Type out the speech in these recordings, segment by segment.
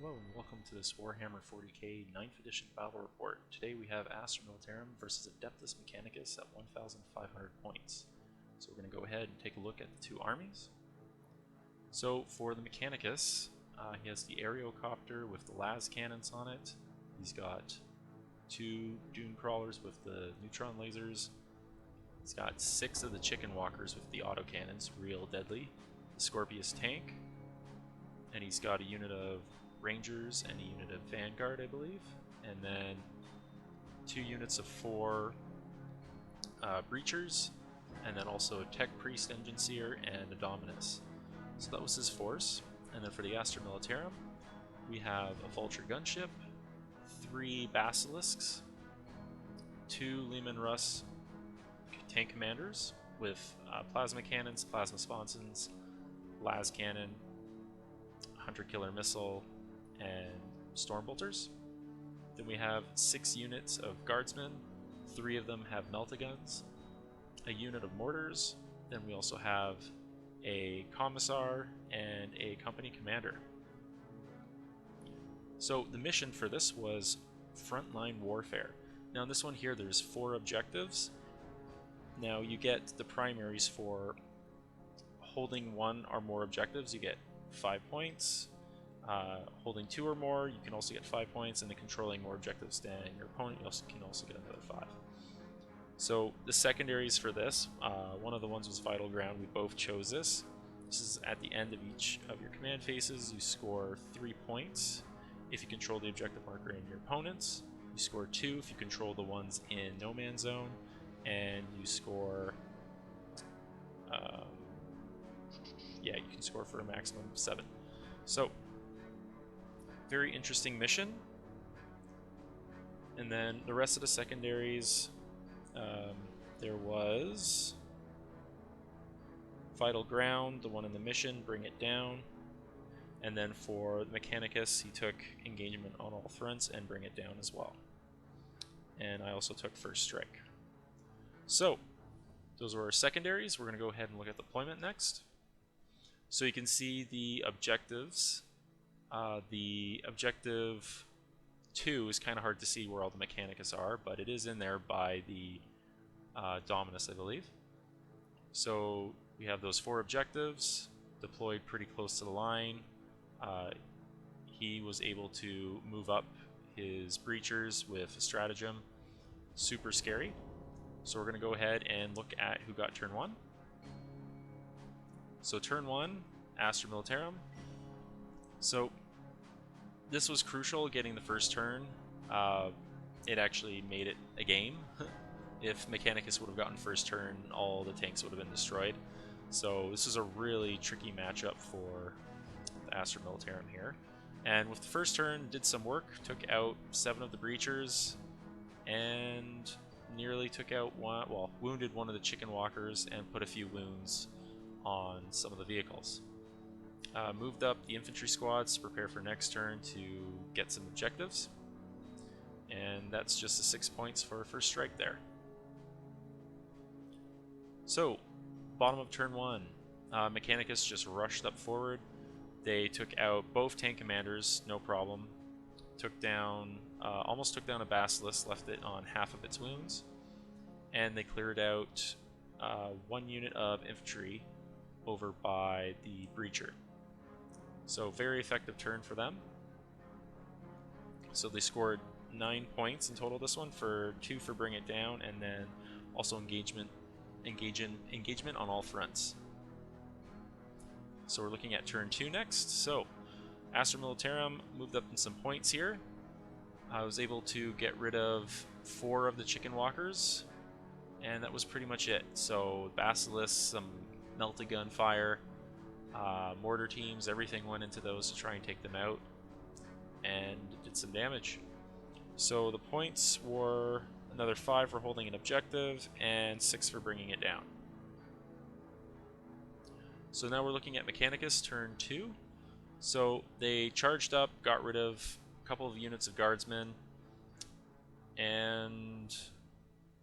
Hello and welcome to this Warhammer 40k 9th edition battle report. Today we have Astra Militarum versus Adeptus Mechanicus at 1,500 points. So we're going to go ahead and take a look at the two armies. So for the Mechanicus, he has the Aerocopter with the las cannons on it. He's got two dune crawlers with the neutron lasers. He's got 6 of the chicken walkers with the autocannons, real deadly. The Scorpius tank. And he's got a unit of Rangers and a unit of Vanguard, I believe, and then 2 units of 4 Breachers, and then also a Tech Priest Engine Seer and a Dominus. So that was his force. And then for the Astra Militarum, we have a Vulture gunship, 3 Basilisks, 2 Lehman Russ tank commanders with plasma cannons, plasma sponsons, las cannon, hunter killer missile, and storm bolters. Then we have 6 units of guardsmen, 3 of them have meltaguns, a unit of mortars, then we also have a commissar and a company commander. So the mission for this was frontline warfare. Now in this one here there's 4 objectives. Now you get the primaries for holding 1 or more objectives, you get 5 points. Holding 2 or more, you can also get 5 points, and then controlling more objectives than your opponent, you can also get another 5. So the secondaries for this, one of the ones was Vital Ground. We both chose this. This is at the end of each of your command phases. You score 3 points if you control the objective marker in your opponents. You score 2 if you control the ones in No Man's Zone, and you score yeah, you can score for a maximum of 7. So, very interesting mission. And then the rest of the secondaries, there was Vital Ground, the one in the mission, Bring It Down. And then for the Mechanicus, he took Engagement on all fronts and Bring It Down as well. And I also took First Strike. So, those were our secondaries. We're going to go ahead and look at deployment next. So you can see the objectives. The objective 2 is kind of hard to see where all the Mechanicus are, but it is in there by the Dominus, I believe. So we have those 4 objectives deployed pretty close to the line. He was able to move up his breachers with a stratagem. Super scary. So we're going to go ahead and look at who got turn 1. So turn 1, Astra Militarum. So this was crucial, getting the first turn. It actually made it a game. If Mechanicus would have gotten first turn, all the tanks would have been destroyed. So this is a really tricky matchup for the Astra Militarum here. And with the first turn, did some work, took out 7 of the breachers, and nearly took out one, well, wounded one of the chicken walkers and put a few wounds on some of the vehicles. Moved up the infantry squads to prepare for next turn to get some objectives. And that's just the 6 points for First Strike there. So, bottom of turn 1, Mechanicus just rushed up forward. They took out both tank commanders, no problem. Took down, almost took down a Basilisk, left it on half of its wounds. And they cleared out 1 unit of infantry over by the breacher. So very effective turn for them. So they scored 9 points in total this one, for 2 for Bring It Down, and then also engagement on all fronts. So we're looking at turn 2 next. So Astra Militarum moved up in some points here. I was able to get rid of 4 of the chicken walkers, and that was pretty much it. So Basilisk, some meltagun fire, mortar teams, everything went into those to try and take them out, and did some damage. So the points were another 5 for holding an objective and 6 for bringing it down. So now we're looking at Mechanicus turn 2. So they charged up, got rid of a couple of units of guardsmen, and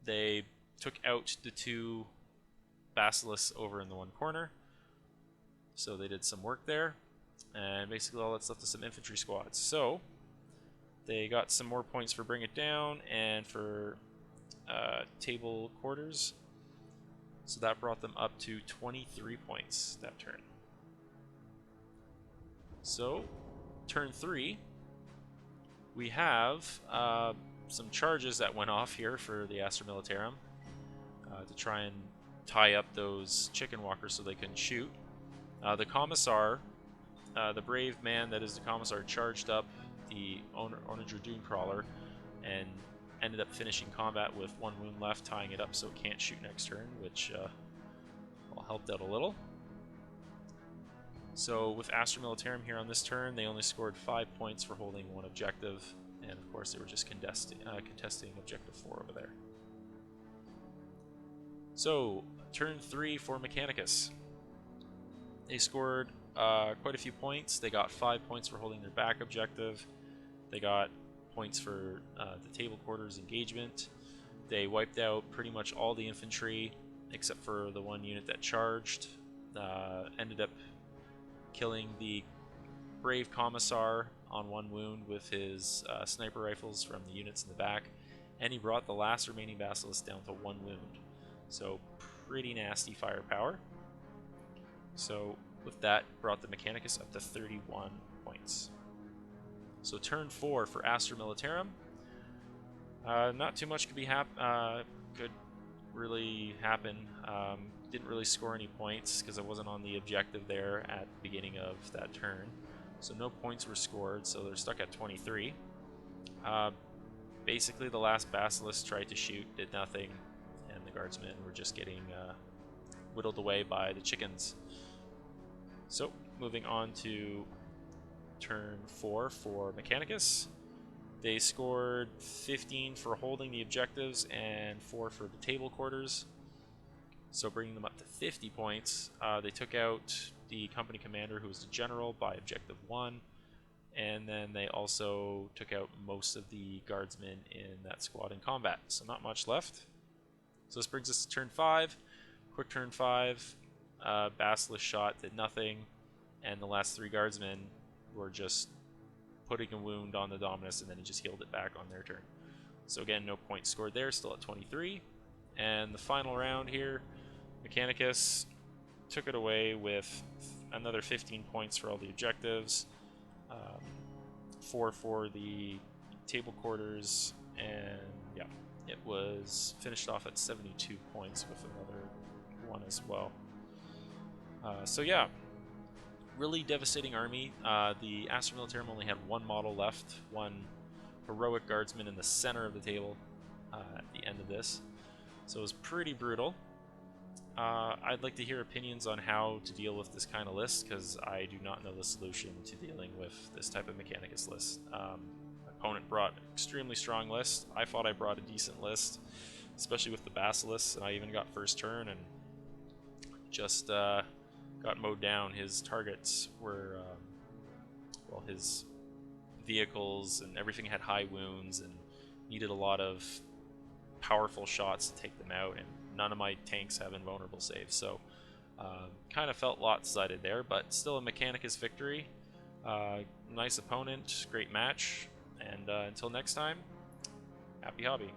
they took out the 2 Basilisks over in the one corner. So they did some work there. And basically all that's left is some infantry squads. So they got some more points for Bring It Down and for Table Quarters. So that brought them up to 23 points that turn. So, turn 3, we have some charges that went off here for the Astra Militarum to try and tie up those chicken walkers so they couldn't shoot. The Commissar, the brave man that is the Commissar, charged up the Dragoon Crawler and ended up finishing combat with 1 wound left, tying it up so it can't shoot next turn, which helped out a little. So with Astra Militarum here on this turn, they only scored 5 points for holding 1 objective, and of course they were just contesting objective 4 over there. So turn 3 for Mechanicus. They scored quite a few points. They got 5 points for holding their back objective. They got points for the Table Quarters engagement. They wiped out pretty much all the infantry except for the 1 unit that charged. Ended up killing the brave Commissar on 1 wound with his sniper rifles from the units in the back, and he brought the last remaining Basilisk down to 1 wound. So pretty nasty firepower. So with that, brought the Mechanicus up to 31 points. So turn 4 for Astra Militarum. Not too much could really happen. Didn't really score any points because I wasn't on the objective there at the beginning of that turn. So no points were scored, so they're stuck at 23. Basically the last Basilisk tried to shoot, did nothing, and the guardsmen were just getting whittled away by the chickens. So moving on to turn 4 for Mechanicus. They scored 15 for holding the objectives and 4 for the Table Quarters. So bringing them up to 50 points. They took out the company commander, who was the general, by objective 1, and then they also took out most of the guardsmen in that squad in combat. So not much left. So this brings us to turn 5. Quick turn 5. Basilisk shot did nothing, and the last 3 guardsmen were just putting a wound on the Dominus, and then he just healed it back on their turn. So again, no points scored there, still at 23. And the final round here, Mechanicus took it away with another 15 points for all the objectives, 4 for the Table Quarters, and yeah, it was finished off at 72 points with another 1 as well. So yeah, really devastating army. The Astra Militarum only had 1 model left, 1 heroic guardsman in the center of the table at the end of this. So it was pretty brutal. I'd like to hear opinions on how to deal with this kind of list, because I do not know the solution to dealing with this type of Mechanicus list. Opponent brought an extremely strong list. I thought I brought a decent list, especially with the Basilisk, and I even got first turn and just got mowed down. His targets were, well, his vehicles and everything had high wounds and needed a lot of powerful shots to take them out, and none of my tanks have invulnerable saves, so kind of felt lopsided there, but still a Mechanicus victory. Nice opponent, great match, and until next time, happy hobby.